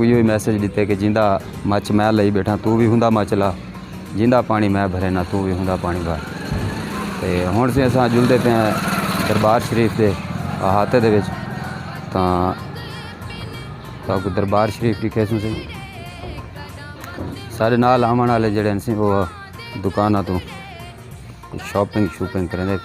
यो message दिते कि जिंदा मच मैं लई बैठा तू भी हुंदा मच ला, जिंदा पानी मैं भरे ना तू भी हुंदा पानी भर। तो हुण से असां जुलदे पे दरबार शरीफ के अहाते दे विच, तां दरबार शरीफ दिखे सी सारे नाल आवन वाले जेहड़े सी वो दुकानां तो शॉपिंग करेंदे।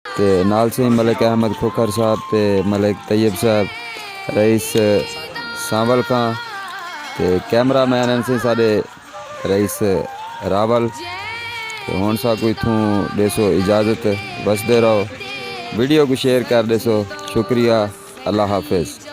ते नाल से मलिक अहमद खोखर साहब ते मलिक तैयब साहब रईस सांवल खां ते कैमरा मैन से साढ़े रईस रावल। तो हुण साकू इत्थों देसो इजाज़त, बसदे रहो, वीडियो को शेयर कर देसो। शुक्रिया, अल्लाह हाफिज़।